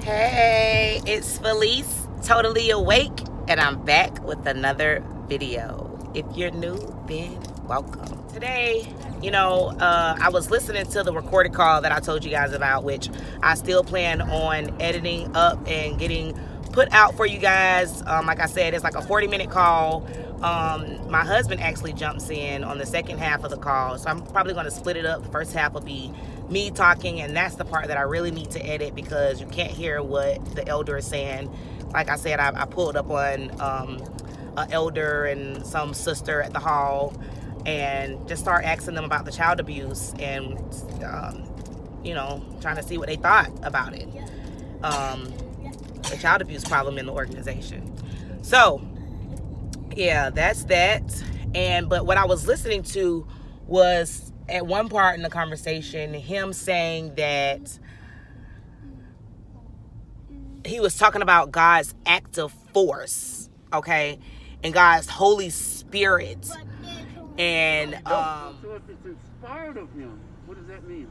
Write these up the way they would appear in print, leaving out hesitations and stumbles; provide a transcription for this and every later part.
Hey, it's Felice, totally awake, and I'm back with another video. If you're new, then welcome. Today, I was listening to the recorded call that I told you guys about, which I still plan on editing up and getting put out for you guys. Like I said, it's like a 40-minute call. My husband actually jumps in on the second half of the call, so I'm probably going to split it up. The first half will be me talking, and that's the part that I really need to edit because you can't hear what the elder is saying. Like I said, I pulled up on an elder and some sister at the hall and just start asking them about the child abuse and trying to see what they thought about it, the child abuse problem in the organization. So yeah, that's that. But what I was listening to was, at one part in the conversation, him saying that he was talking about God's active force, okay, and God's Holy Spirit, and so if it's inspired of him, what does that mean?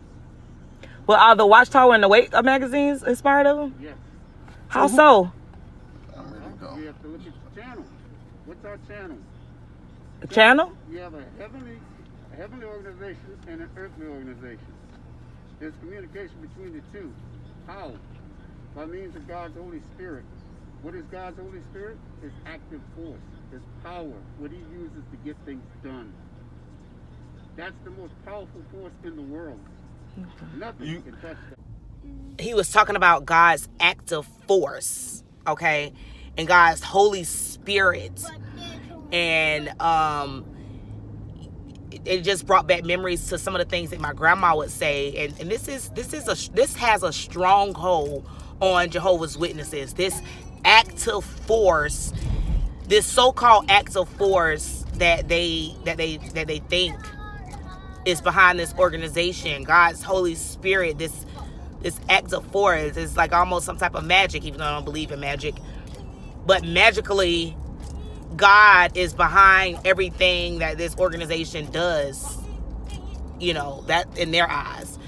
Well, are the Watchtower and the Wake magazines inspired of him? Yes. How so? We have to look at the channel. What's our channel? The channel? We have a heavenly organization and an earthly organization. There's communication between the two. How? By means of God's Holy Spirit. What is God's Holy Spirit? It's active force. It's power. What he uses to get things done. That's the most powerful force in the world. Nothing can touch that. He was talking about God's active force, okay, and God's Holy Spirit, and it just brought back memories to some of the things that my grandma would say, and this has a stronghold on Jehovah's Witnesses. This active force, this so-called active force that they think is behind this organization, God's Holy Spirit, this active force is like almost some type of magic, even though I don't believe in magic. But magically, God is behind everything that this organization does, that in their eyes.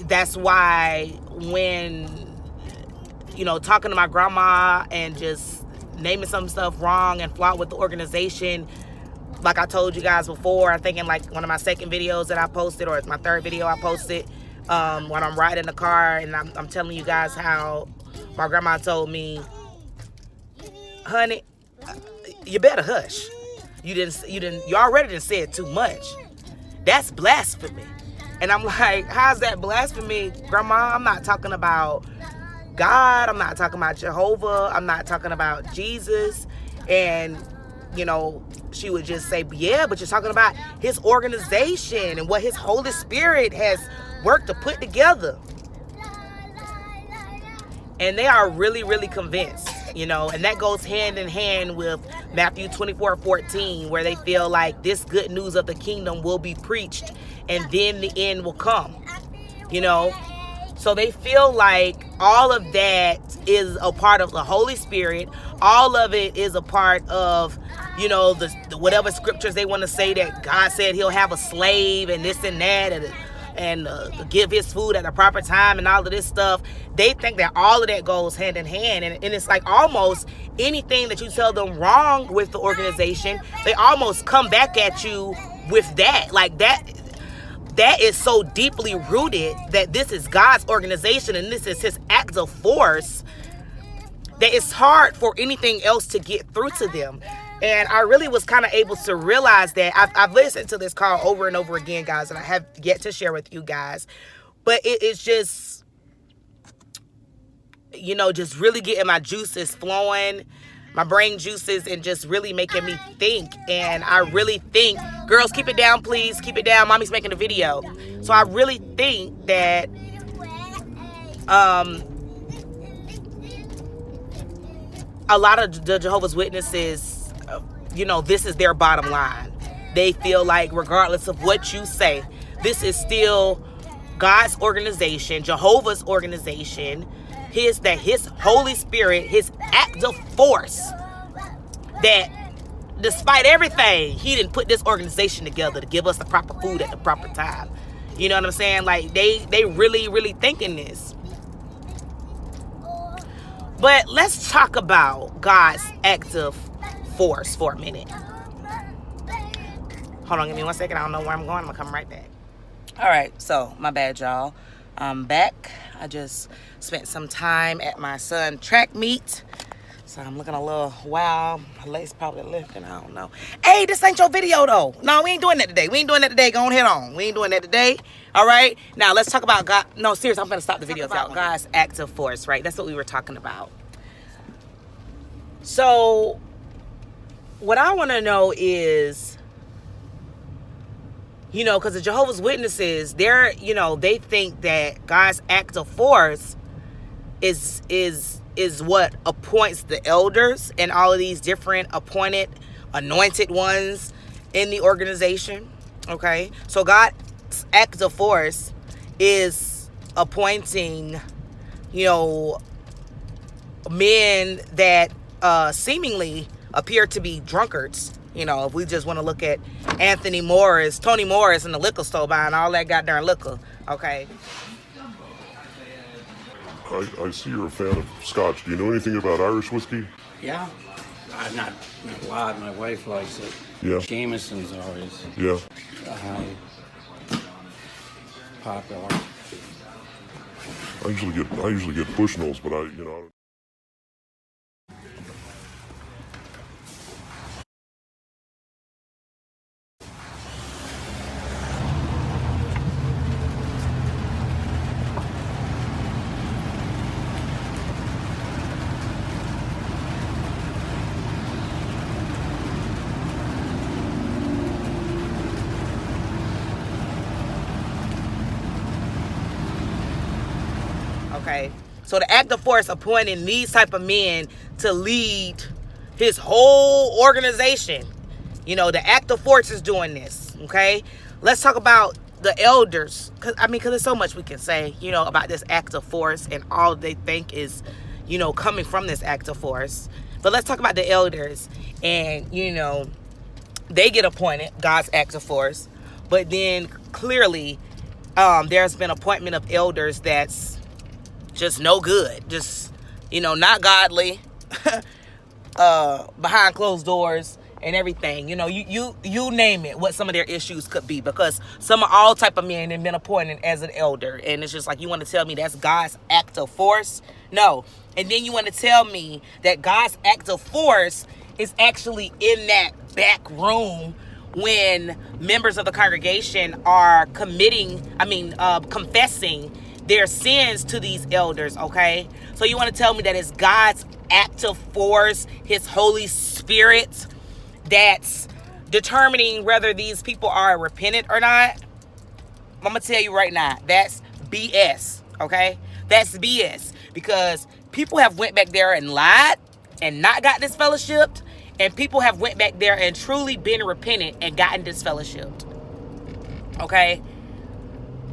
That's why when, talking to my grandma and just naming some stuff wrong and flawed with the organization, like I told you guys before, I'm thinking like one of my second videos that I posted, or it's my third video I posted, when I'm riding in the car and I'm telling you guys how my grandma told me, honey, you better hush. You already done said too much. That's blasphemy. And I'm like, how's that blasphemy, Grandma? I'm not talking about God. I'm not talking about Jehovah. I'm not talking about Jesus. And, she would just say, yeah, but you're talking about his organization and what his Holy Spirit has worked to put together. And they are really, really convinced, and that goes hand in hand with Matthew 24:14, where they feel like this good news of the kingdom will be preached and then the end will come, So they feel like all of that is a part of the Holy Spirit. All of it is a part of, the whatever scriptures they want to say, that God said he'll have a slave and this and that, and give his food at the proper time and all of this stuff. They think that all of that goes hand in hand. And it's like almost anything that you tell them wrong with the organization, they almost come back at you with that. Like that is so deeply rooted that this is God's organization and this is his active force, that it's hard for anything else to get through to them. And I really was kind of able to realize that. I've listened to this call over and over again, guys, and I have yet to share with you guys. But it's just, just really getting my juices flowing, my brain juices, and just really making me think. And I really think, girls, keep it down, please. Keep it down. Mommy's making a video. So I really think that a lot of the Jehovah's Witnesses, this is their bottom line. They feel like regardless of what you say, this is still God's organization, Jehovah's organization, his Holy Spirit, his active force, that despite everything, he didn't put this organization together to give us the proper food at the proper time. You know what I'm saying? Like they really, really thinking this. But let's talk about God's active force for a minute. Hold on, give me 1 second. I don't know where I'm going. I'm going to come right back. All right, so my bad, y'all. I'm back. I just spent some time at my son's track meet. So I'm looking a little wild. My legs probably lifting. I don't know. Hey, this ain't your video, though. No, we ain't doing that today. We ain't doing that today. Go on, head on. We ain't doing that today. All right? Now, let's talk about God. No, seriously, I'm going to stop the video, y'all. God's active force, right? That's what we were talking about. So, what I want to know is, you know, because the Jehovah's Witnesses, they think that God's active force is what appoints the elders and all of these different appointed, anointed ones in the organization. Okay, so God's active force is appointing, men that seemingly appear to be drunkards. If we just want to look at Tony Morris in the liquor store buying all that goddamn liquor. Okay. I see you're a fan of Scotch. Do you know anything about Irish whiskey? Yeah. I'm not a lot. My wife likes it. Yeah. Jameson's always popular. I usually get Bushnells, but I don't. Okay, so the active force appointing these type of men to lead his whole organization. The active force is doing this. Okay, let's talk about the elders, because there's so much we can say, about this active force and all they think is, coming from this active force. But let's talk about the elders, and they get appointed, God's active force, but then clearly, there's been appointment of elders that's just no good, just not godly, behind closed doors and everything. You name it, what some of their issues could be, because some of all type of men have been appointed as an elder, and it's just like, you want to tell me that's God's active force? No. And then you want to tell me that God's active force is actually in that back room when members of the congregation are confessing their sins to these elders. Okay, so you want to tell me that it's God's active force, his Holy Spirit, that's determining whether these people are repentant or not? I'm gonna tell you right now, that's BS. Okay, that's BS, because people have went back there and lied and not got disfellowshipped, and people have went back there and truly been repentant and gotten disfellowshipped. Okay,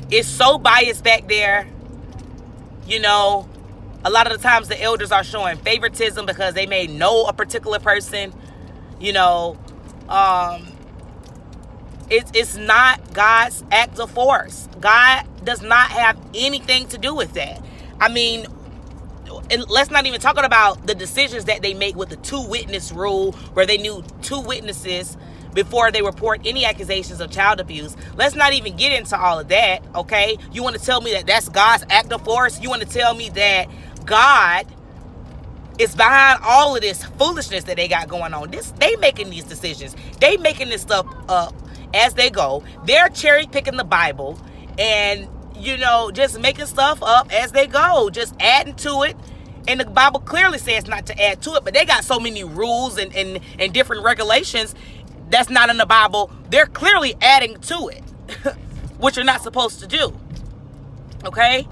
it's so biased back there. A lot of the times the elders are showing favoritism because they may know a particular person. It's not God's active force. God does not have anything to do with that. And let's not even talk about the decisions that they make with the 2-witness rule, where they knew 2 witnesses before they report any accusations of child abuse. Let's not even get into all of that, okay? You want to tell me that that's God's active force? You want to tell me that God is behind all of this foolishness that they got going on? They making these decisions. They making this stuff up as they go. They're cherry picking the Bible and, just making stuff up as they go, just adding to it. And the Bible clearly says not to add to it, but they got so many rules and different regulations that's not in the Bible. They're clearly adding to it, which you're not supposed to do. Okay?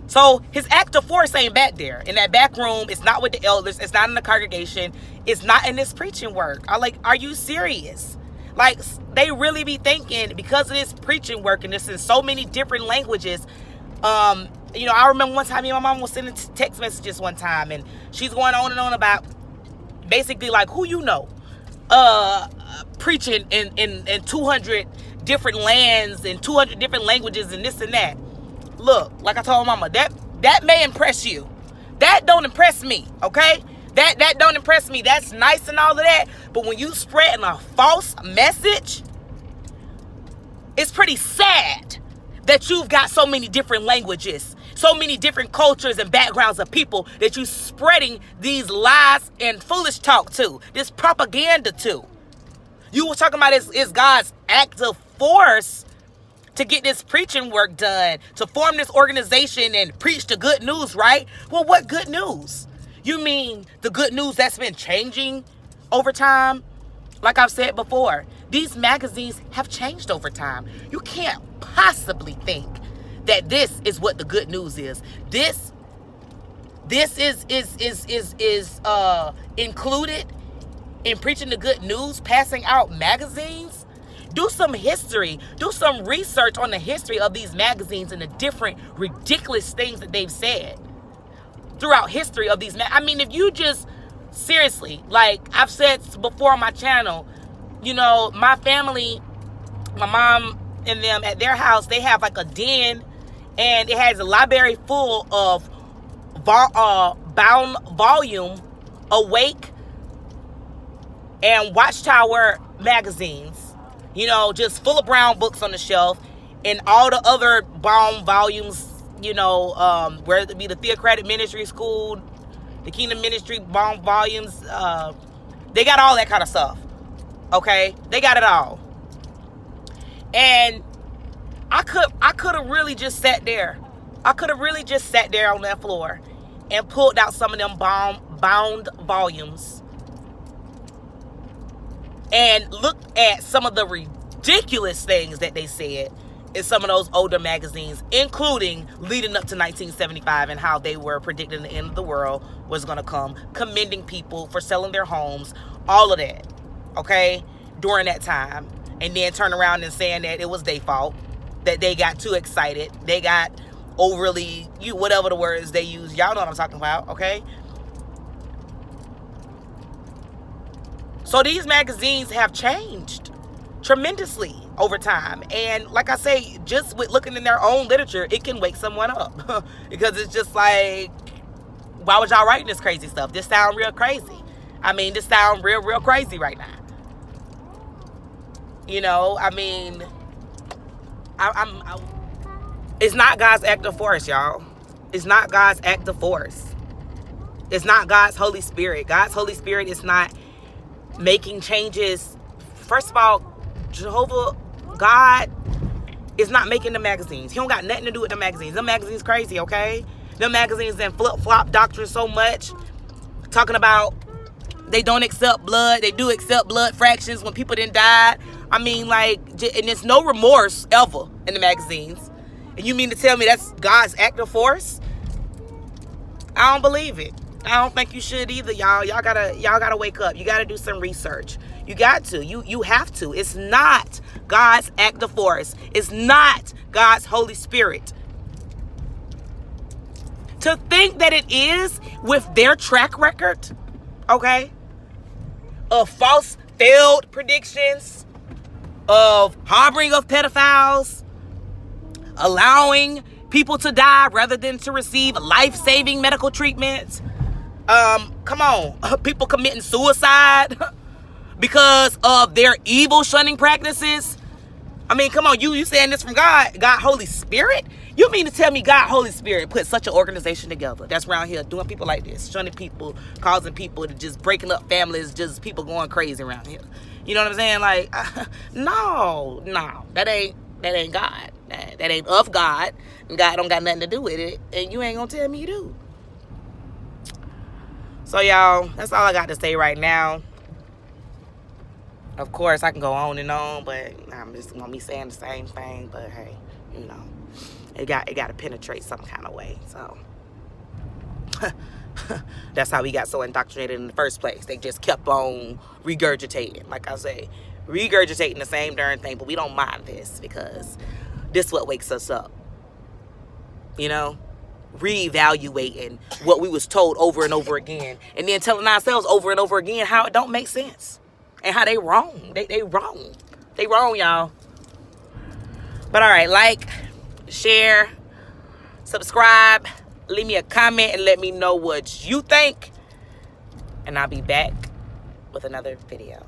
So his active force ain't back there. In that back room, it's not with the elders. It's not in the congregation. It's not in this preaching work. Are you serious? They really be thinking, because of this preaching work and this in so many different languages. I remember one time, me and my mom was sending text messages one time, and she's going on and on about basically who preaching in 200 different lands and 200 different languages and this and that. Look, like I told mama, that may impress you. that don't impress me, okay? That don't impress me. That's nice and all of that. But when you spreading a false message, it's pretty sad that you've got so many different languages, so many different cultures and backgrounds of people that you spreading these lies and foolish talk to, this propaganda to. You were talking about is God's active force to get this preaching work done, to form this organization and preach the good news, right? Well, what good news? You mean the good news that's been changing over time? Like I've said before, these magazines have changed over time. You can't possibly think that this is what the good news is. This is included in preaching the good news, passing out magazines. Do some history. Do some research on the history of these magazines and the different ridiculous things that they've said throughout history of these. I mean, if you just seriously, like I've said before on my channel, you know, my family, my mom and them at their house, they have like a den, and it has a library full of bound volume, Awake, and Watchtower magazines. You know, just full of brown books on the shelf, and all the other bound volumes, you know, whether it be the Theocratic Ministry School, the Kingdom Ministry bound volumes, they got all that kind of stuff. Okay, they got it all. And I could have really just sat there. I could have really just sat there on that floor and pulled out some of them bound volumes and looked at some of the ridiculous things that they said in some of those older magazines, including leading up to 1975 and how they were predicting the end of the world was going to come, commending people for selling their homes, all of that, okay, during that time. And then turn around and saying that it was their fault, that they got too excited, they got overly, whatever the words they use, y'all know what I'm talking about, okay? So these magazines have changed tremendously over time. And like I say, just with looking in their own literature, it can wake someone up. Because it's just like, why was y'all writing this crazy stuff? This sound real crazy. I mean, this sound real crazy right now. You know, I mean, it's not God's active force, y'all. It's not God's active force. It's not God's Holy Spirit. God's Holy Spirit is not making changes. First of all, Jehovah, God is not making the magazines. He don't got nothing to do with the magazines. The magazines crazy, okay? The magazines and flip-flop doctrine so much. Talking about they don't accept blood. They do accept blood fractions when people didn't die. I mean, like, and there's no remorse ever in the magazines. And you mean to tell me that's God's active force? I don't believe it. I don't think you should either, y'all. Y'all gotta wake up. You gotta do some research. You got to. You have to. It's not God's active force. It's not God's Holy Spirit. To think that it is with their track record, okay, of false, failed predictions, of harboring of pedophiles, allowing people to die rather than to receive life-saving medical treatments. Come on, people committing suicide because of their evil shunning practices. I mean, come on, you saying this from God Holy Spirit? You mean to tell me God Holy Spirit put such an organization together that's around here doing people like this, shunning people, causing people to just breaking up families, just people going crazy around here? You know what I'm saying? Like, no, that ain't God. That ain't of God. And God don't got nothing to do with it. And you ain't gonna tell me you do. So, y'all, that's all I got to say right now. Of course, I can go on and on, but I'm just gonna be saying the same thing. But hey, you know, it got to penetrate some kind of way. So that's how we got so indoctrinated in the first place. They just kept on regurgitating, like I say, regurgitating the same darn thing. But we don't mind this because this is what wakes us up. You know, reevaluating what we was told over and over again, and then telling ourselves over and over again how it don't make sense. And how they wrong. They wrong. They wrong, y'all. But all right, like, share, subscribe, Leave me a comment and let me know what you think. And I'll be back with another video.